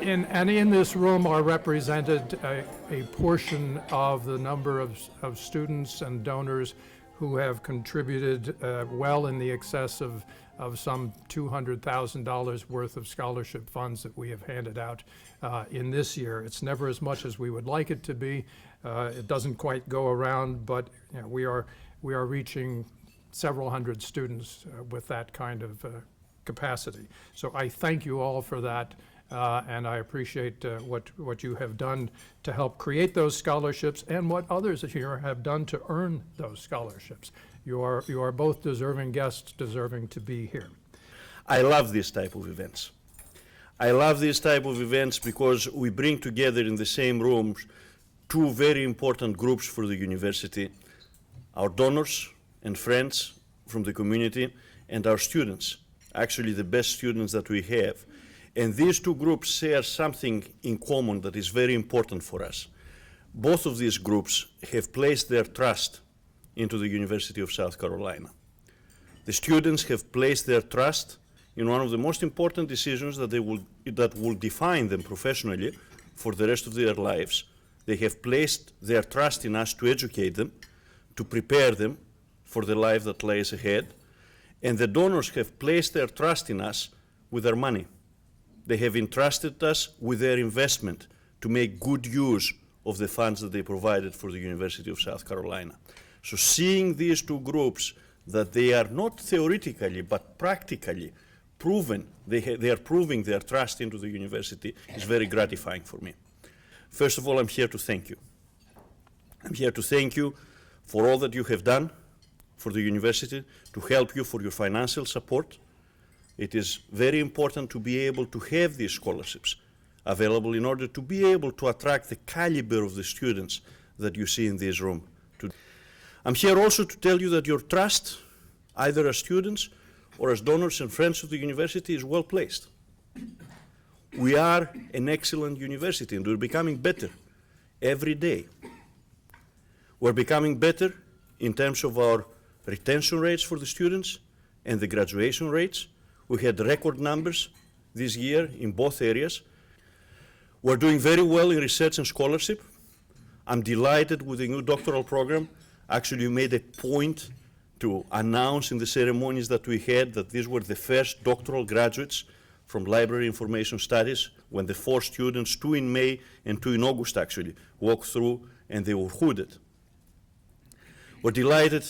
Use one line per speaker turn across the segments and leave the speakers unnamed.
in this room are represented a portion of the number of students and donors who have contributed well in the excess of some $200,000 worth of scholarship funds that we have handed out in this year. It's never as much as we would like it to be. It doesn't quite go around, but we are reaching several hundred students with that kind of capacity. So I thank you all for that. And I appreciate what you have done to help create those scholarships and what others here have done to earn those scholarships. You are both deserving guests, deserving to be here.
I love this type of events. I love this type of events because we bring together in the same rooms two very important groups for the university: our donors and friends from the community and our students, actually the best students that we have. And these two groups share something in common that is very important for us. Both of these groups have placed their trust into the University of South Carolina. The students have placed their trust in one of the most important decisions that will define them professionally for the rest of their lives. They have placed their trust in us to educate them, to prepare them for the life that lays ahead. And the donors have placed their trust in us with their money. They have entrusted us with their investment to make good use of the funds that they provided for the University of South Carolina. So seeing these two groups, that they are not theoretically but practically proven, they are proving their trust into the university, is very gratifying for me. First of all, I'm here to thank you. I'm here to thank you for all that you have done for the university, to help you for your financial support. It is very important to be able to have these scholarships available in order to be able to attract the caliber of the students that you see in this room today. I'm here also to tell you that your trust, either as students or as donors and friends of the university, is well placed. We are an excellent university and we're becoming better every day. We're becoming better in terms of our retention rates for the students and the graduation rates. We had record numbers this year in both areas. We're doing very well in research and scholarship. I'm delighted with the new doctoral program. Actually, you made a point to announce in the ceremonies that we had that these were the first doctoral graduates from Library Information Studies, when the 4 students, 2 in May and 2 in August actually, walked through and they were hooded. We're delighted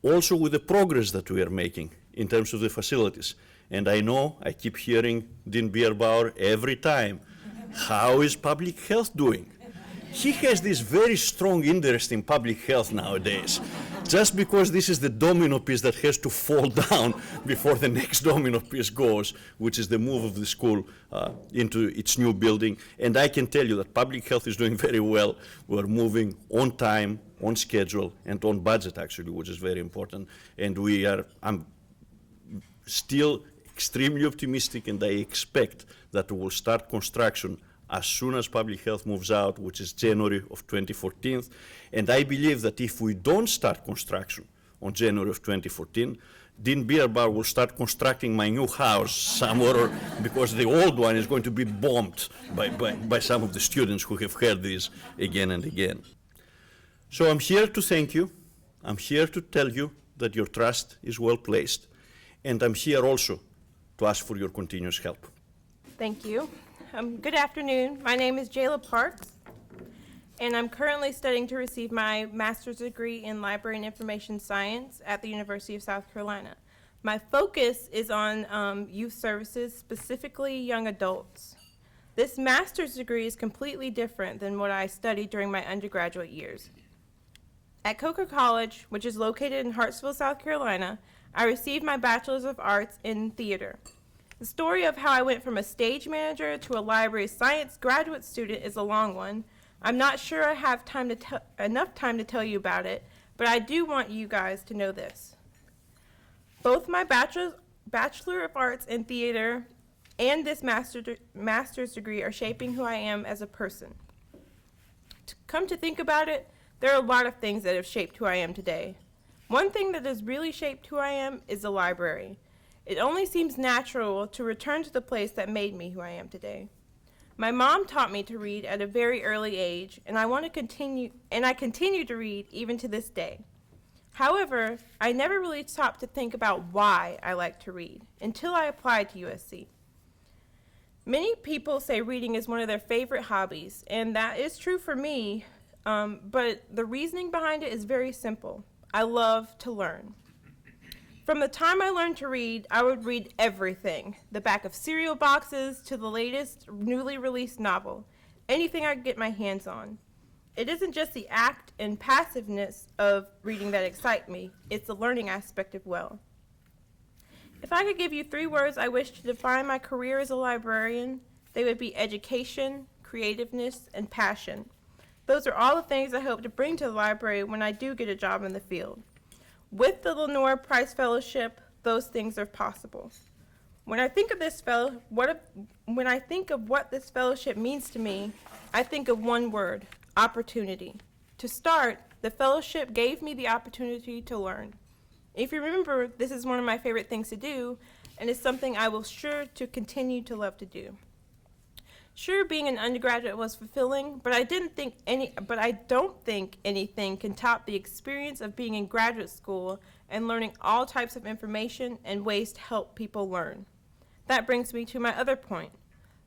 also with the progress that we are making in terms of the facilities. And I know I keep hearing Dean Bierbauer every time. How is public health doing? He has this very strong interest in public health nowadays, just because this is the domino piece that has to fall down before the next domino piece goes, which is the move of the school into its new building. And I can tell you that public health is doing very well. We're moving on time, on schedule, and on budget, actually, which is very important. And I'm still extremely optimistic, and I expect that we will start construction as soon as public health moves out, which is January of 2014. And I believe that if we don't start construction on January of 2014, Dean Bierbauer will start constructing my new house somewhere, because the old one is going to be bombed by some of the students who have heard this again and again. So I'm here to thank you. I'm here to tell you that your trust is well placed. And I'm here also to ask for your continuous help.
Thank you. Good afternoon. My name is Jayla Parks, and I'm currently studying to receive my master's degree in Library and Information Science at the University of South Carolina. My focus is on youth services, specifically young adults. This master's degree is completely different than what I studied during my undergraduate years. At Coker College, which is located in Hartsville, South Carolina, I received my Bachelor's of Arts in Theater. The story of how I went from a stage manager to a library science graduate student is a long one. I'm not sure I have enough time to tell you about it, but I do want you guys to know this. Both my Bachelor of Arts in Theater and this master's degree are shaping who I am as a person. Come to think about it, there are a lot of things that have shaped who I am today. One thing that has really shaped who I am is the library. It only seems natural to return to the place that made me who I am today. My mom taught me to read at a very early age, and I continue to read even to this day. However, I never really stopped to think about why I like to read until I applied to USC. Many people say reading is one of their favorite hobbies, and that is true for me, but the reasoning behind it is very simple. I love to learn. From the time I learned to read, I would read everything, the back of cereal boxes to the latest newly released novel, anything I could get my hands on. It isn't just the act and passiveness of reading that excite me, it's the learning aspect as well. If I could give you 3 words I wish to define my career as a librarian, they would be education, creativeness, and passion. Those are all the things I hope to bring to the library when I do get a job in the field. With the Lenore Price Fellowship, those things are possible. When I think of what this fellowship means to me, I think of one word: opportunity. To start, the fellowship gave me the opportunity to learn. If you remember, this is one of my favorite things to do, and it's something I will sure to continue to love to do. Sure, being an undergraduate was fulfilling, but I don't think anything can top the experience of being in graduate school and learning all types of information and ways to help people learn. That brings me to my other point.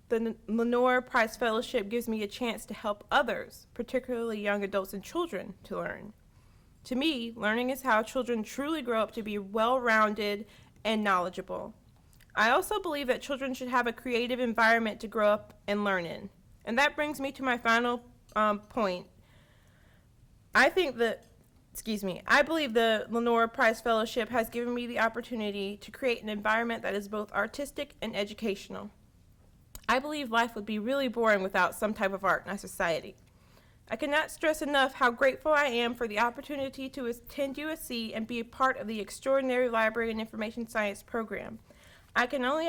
The Lenore Price Fellowship gives me a chance to help others, particularly young adults and children, to learn. To me, learning is how children truly grow up to be well-rounded and knowledgeable. I also believe that children should have a creative environment to grow up and learn in. And that brings me to my final point. I believe the Lenore Price Fellowship has given me the opportunity to create an environment that is both artistic and educational. I believe life would be really boring without some type of art in our society. I cannot stress enough how grateful I am for the opportunity to attend USC and be a part of the extraordinary Library and Information Science program. I can only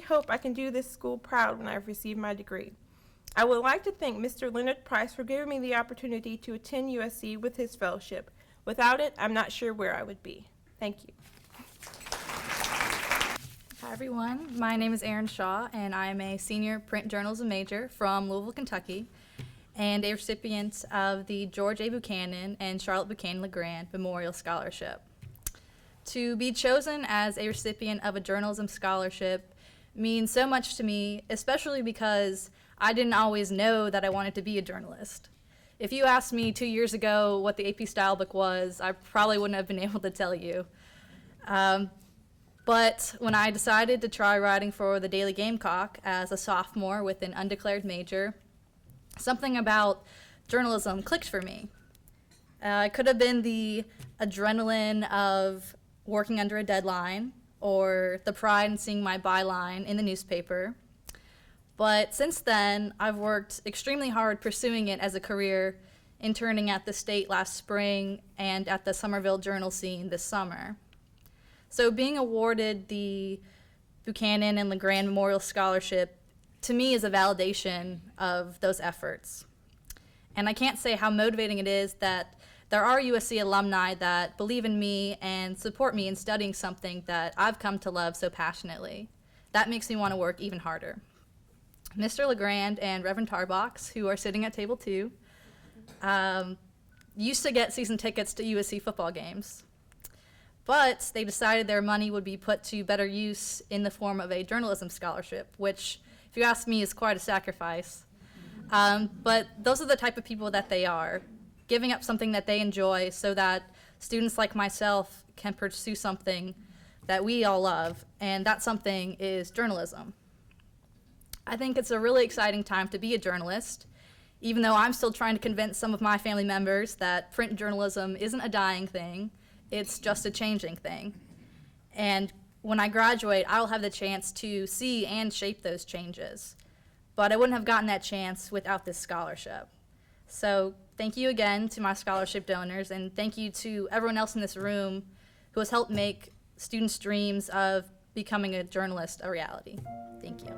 hope I can do this school proud when I receive my degree. I would like to thank Mr. Leonard Price for giving me the opportunity to attend USC with his fellowship. Without it, I'm not sure where I would be. Thank you.
Hi everyone, my name is Erin Shaw and I am a senior print journalism major from Louisville, Kentucky, and a recipient of the George A. Buchanan and Charlotte Buchanan LeGrand Memorial Scholarship. To be chosen as a recipient of a journalism scholarship means so much to me, especially because I didn't always know that I wanted to be a journalist. If you asked me 2 years ago what the AP Style book was, I probably wouldn't have been able to tell you. But when I decided to try writing for the Daily Gamecock as a sophomore with an undeclared major, something about journalism clicked for me. It could have been the adrenaline of working under a deadline, or the pride in seeing my byline in the newspaper. But since then, I've worked extremely hard pursuing it as a career, interning at the state last spring and at the Somerville Journal scene this summer. So being awarded the Buchanan and LeGrand Memorial Scholarship, to me, is a validation of those efforts. And I can't say how motivating it is that there are USC alumni that believe in me and support me in studying something that I've come to love so passionately. That makes me want to work even harder. Mr. LeGrand and Reverend Tarbox, who are sitting at table 2, used to get season tickets to USC football games. But they decided their money would be put to better use in the form of a journalism scholarship, which, if you ask me, is quite a sacrifice. But those are the type of people that they are, giving up something that they enjoy so that students like myself can pursue something that we all love, and that something is journalism. I think it's a really exciting time to be a journalist, even though I'm still trying to convince some of my family members that print journalism isn't a dying thing, it's just a changing thing. And when I graduate, I'll have the chance to see and shape those changes. But I wouldn't have gotten that chance without this scholarship. So thank you again to my scholarship donors, and thank you to everyone else in this room who has helped make students' dreams of becoming a journalist a reality. Thank you.